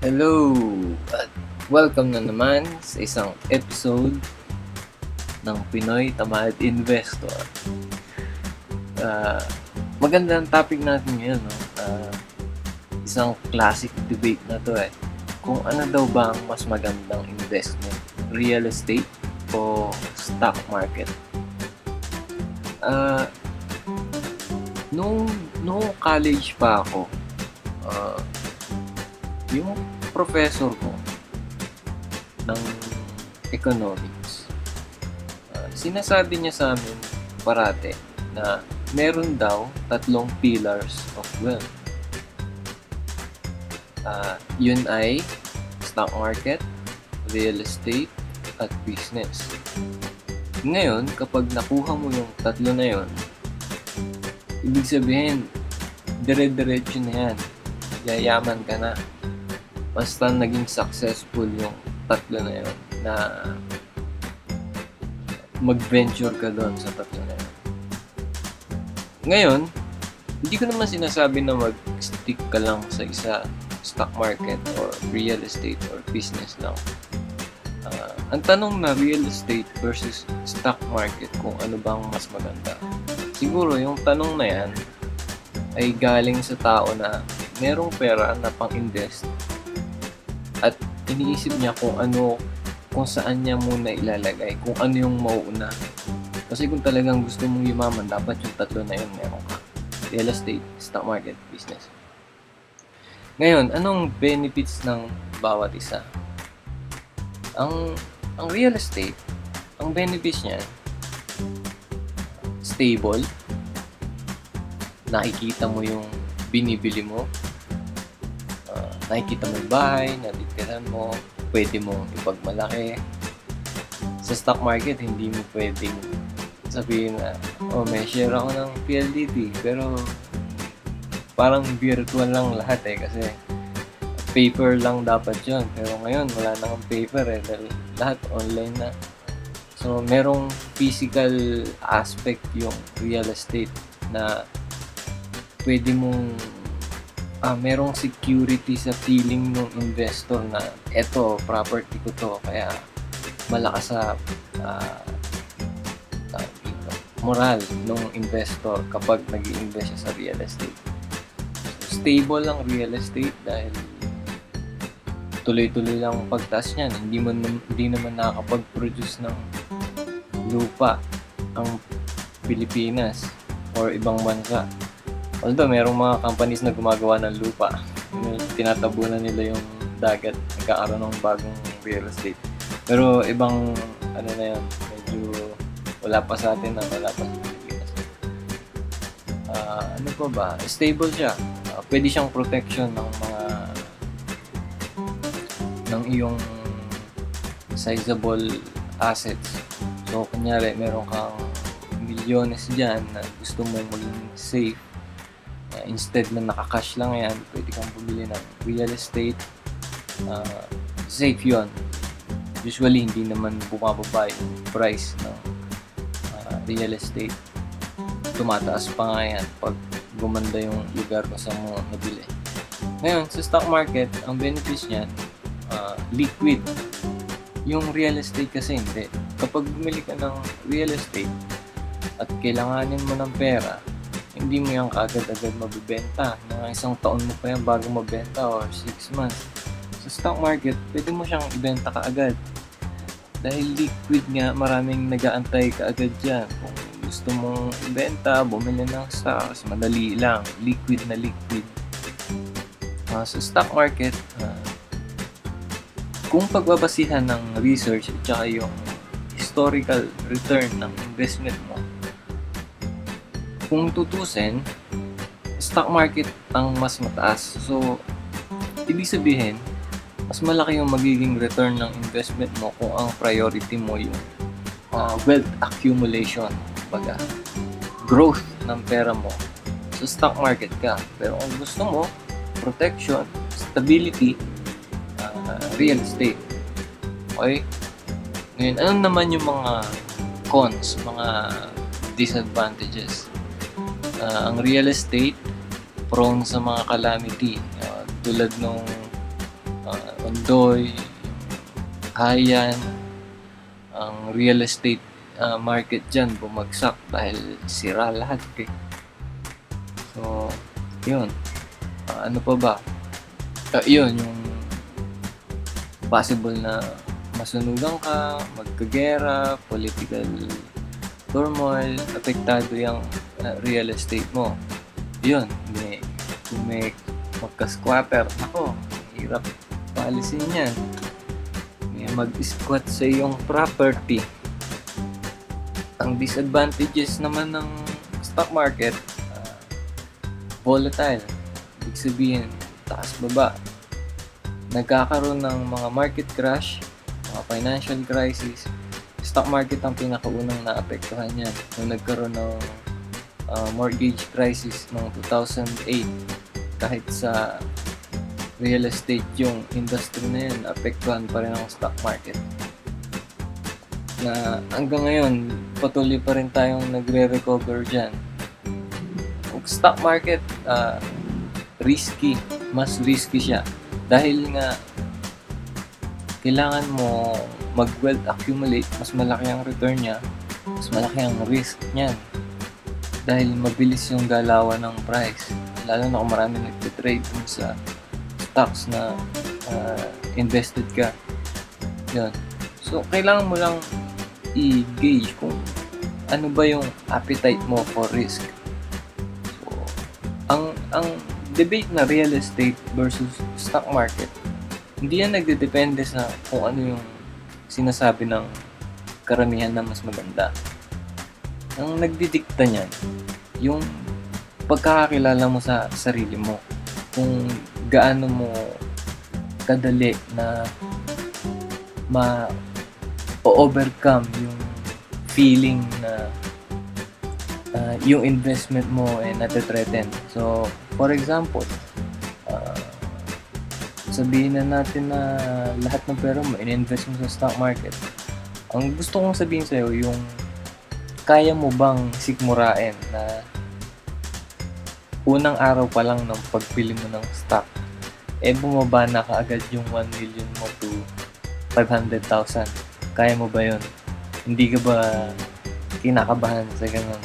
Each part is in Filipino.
Hello! At welcome na naman sa isang episode ng Pinoy Tamad Investor. Magandang topic natin ngayon, no? Isang classic debate na to Kung ano daw ba ang mas magandang investment, real estate o stock market? Nung college pa ako, yung professor ko ng economics, sinasabi niya sa amin parate na meron daw 3 pillars of wealth. Yun ay stock market, real estate, at business. Ngayon, kapag nakuha mo yung 3 na yun, ibig sabihin, dire-diretso na yan. Yayaman ka na. Basta naging successful yung 3 na yun, na mag-venture ka doon sa 3 na yun. Ngayon, hindi ko naman sinasabi na mag-stick ka lang sa isa, stock market or real estate or business lang. Ang tanong na real estate versus stock market, kung ano bang mas maganda. Siguro yung tanong na yan ay galing sa tao na merong pera na pang-invest at iniisip niya kung saan niya muna ilalagay, kung ano yung mauuna. Kasi kung talagang gusto mong yumaman, dapat yung 3 na yun meron ka. Real estate, stock market, business. Ngayon, anong benefits ng bawat isa? Ang real estate, ang benefits niya, stable, nakikita mo yung binibili mo, nakikita mo yung bahay, natitirahan mo, pwede mong ipagmalaki. Sa stock market, hindi mo pwedeng sabihin na, may share ako ng PLDT, pero parang virtual lang lahat kasi paper lang dapat yun. Pero ngayon, wala nang paper dahil lahat online na. So, merong physical aspect yung real estate na pwede mong merong security sa feeling ng investor na eto, property ko to, kaya malakas sa moral ng investor kapag nag-i-invest siya sa real estate. So, stable ang real estate dahil tuloy-tuloy lang pagtaas niyan. Hindi naman nakakapag-produce ng lupa ang Pilipinas or ibang bansa. Although merong mga companies na gumagawa ng lupa, tinatabunan nila yung dagat, nagkakaroon ng bagong real estate. Pero ibang na yun, medyo wala pa sa atin na wala pa sa Pilipinas. Ano pa ba? Stable siya. Pwede siyang protection ng iyong sizable assets. So, kunyari, meron kang milyones dyan na gusto mong maging safe. Instead na nakakash lang yan, pwede kang bumili ng real estate. Safe yun. Usually, hindi naman bumababa yung price ng real estate. Tumataas pa nga yan pag gumanda yung lugar kung saan mo nabili. Ngayon, sa stock market, ang benefits niyan, liquid. Yung real estate kasi hindi. Kapag bumili ka ng real estate at kailanganin mo ng pera, hindi mo yan kaagad-agad mabibenta. Mga 1 taon mo pa yan bago mabenta or 6 months. Sa stock market, pwede mo siyang ibenta kaagad. Dahil liquid nga, maraming nag-aantay kaagad dyan. Kung gusto mong ibenta, bumili ng stocks, madali lang. Liquid na liquid. Sa stock market, kung pagbabasihan ng research at saka yung historical return ng investment mo, kung tutusin, stock market ang mas mataas. So, ibig sabihin, mas malaki yung magiging return ng investment mo kung ang priority mo yung wealth accumulation, baga, growth ng pera mo. So, stock market ka. Pero kung gusto mo, protection, stability, real estate. Okay? Ngayon, ano naman yung mga cons, mga disadvantages? Ang real estate, prone sa mga calamity. Tulad nung Ondoy, Hayan, ang real estate market dyan bumagsak dahil sira lahat eh. So, yun. Ano pa ba? Yun, yung possible na masunugan ka, magkagera, political turmoil, apektado yung real estate mo. Yun, kung may magka-squatter, ako, hirap paalisin yan. May mag-squat sa iyong property. Ang disadvantages naman ng stock market, volatile. Ibig sabihin, taas-baba. Nagkakaroon ng mga market crash, mga financial crisis. Stock market ang pinakaunang naapektuhan yan. Nung nagkaroon ng mortgage crisis noong 2008, kahit sa real estate yung industry na yun, apektuhan pa rin ang stock market. Na hanggang ngayon, patuloy pa rin tayong nagre-recover dyan. Ang stock market, risky, mas risky siya. Dahil nga, kailangan mo mag-wealth accumulate, mas malaki ang return niya, mas malaki ang risk niyan. Dahil mabilis yung galawan ng price. Lalo na kung marami nagtitrade dun sa stocks na invested ka. Yun. So, kailangan mo lang i-gauge kung ano ba yung appetite mo for risk. So, ang debate na real estate versus stock market, hindi yan nagdedepende sa kung ano yung sinasabi ng karamihan na mas maganda. Ang nagdidikta niyan, yung pagkakakilala mo sa sarili mo. Kung gaano mo kadali na ma-overcome yung feeling na yung investment mo ay nate-threaten. So, for example, sabihin na natin na lahat ng pera mo in-invest mo sa stock market. Ang gusto kong sabihin sa'yo, yung kaya mo bang sikmurain na unang araw pa lang ng pagpili mo ng stock, bumaba na kaagad yung 1 million mo to 500,000. Kaya mo ba yun? Hindi ka ba kinakabahan sa ganun?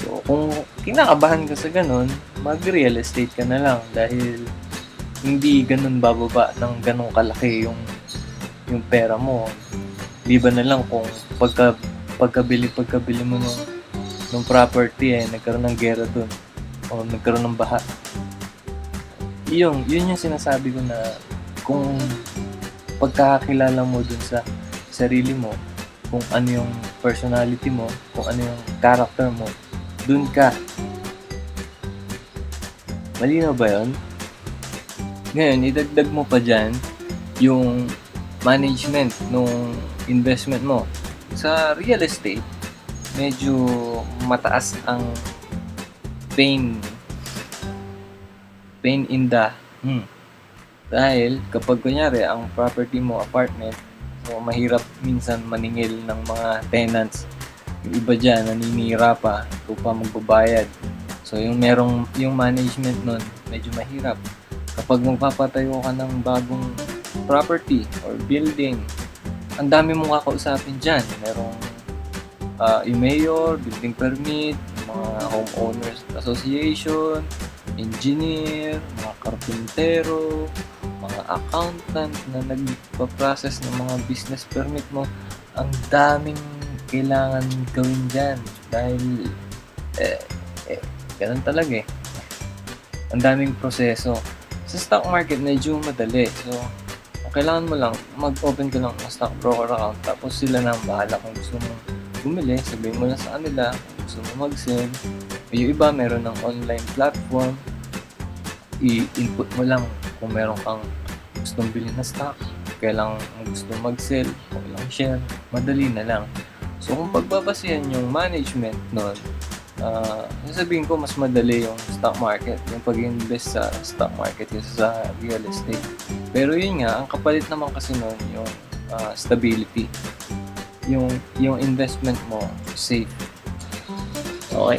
So, kung kinakabahan ka sa ganun, mag-real estate ka na lang dahil hindi ganun bababa ng ganun kalaki yung pera mo. Di ba na lang kung pagkabili mo ng property nagkaroon ng gera dun o nagkaroon ng baha. Yun yung sinasabi ko na kung pagkakakilala mo dun sa sarili mo, kung ano yung personality mo, kung ano yung character mo, dun ka. Malinaw ba yun? Ngayon, idagdag mo pa dyan yung management nung investment mo. Sa real estate, medyo mataas ang pain in the dahil kapag kunyari ang property mo apartment, so mahirap minsan maningil ng mga tenants. Yung iba dyan naninira pa, ito pa magbabayad. So yung management nun medyo mahirap. Kapag magpapatayo ka ng bagong property or building, ang dami mong kakausapin dyan. Merong yung mayor, building permit, mga homeowners association, engineer, mga karpintero, mga accountant na nagpa-process ng mga business permit mo. Ang daming kailangan gawin dyan dahil ganun talaga ang daming proseso. Sa stock market, medyo madali. So, kailangan mo lang, mag-open ka lang ng stock broker account, tapos sila na ang bahala kung gusto mo bumili, sabihin mo lang sa kanila kung gusto mo mag-sell. Yung iba, meron ng online platform, i-input mo lang kung meron kang gustong bilhin na stock, kailang gusto mag-sell, o ilang share, madali na lang. So, kung pagbabasihan yung management nun, sasabihin ko mas madali yung stock market, yung pag-invest sa stock market kaysa sa real estate. Pero yun nga, ang kapalit naman kasi nun yung stability. Yung investment mo safe. Okay?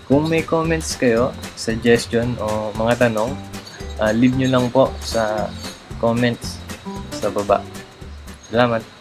Kung may comments kayo, suggestion o mga tanong, leave nyo lang po sa comments sa baba. Salamat!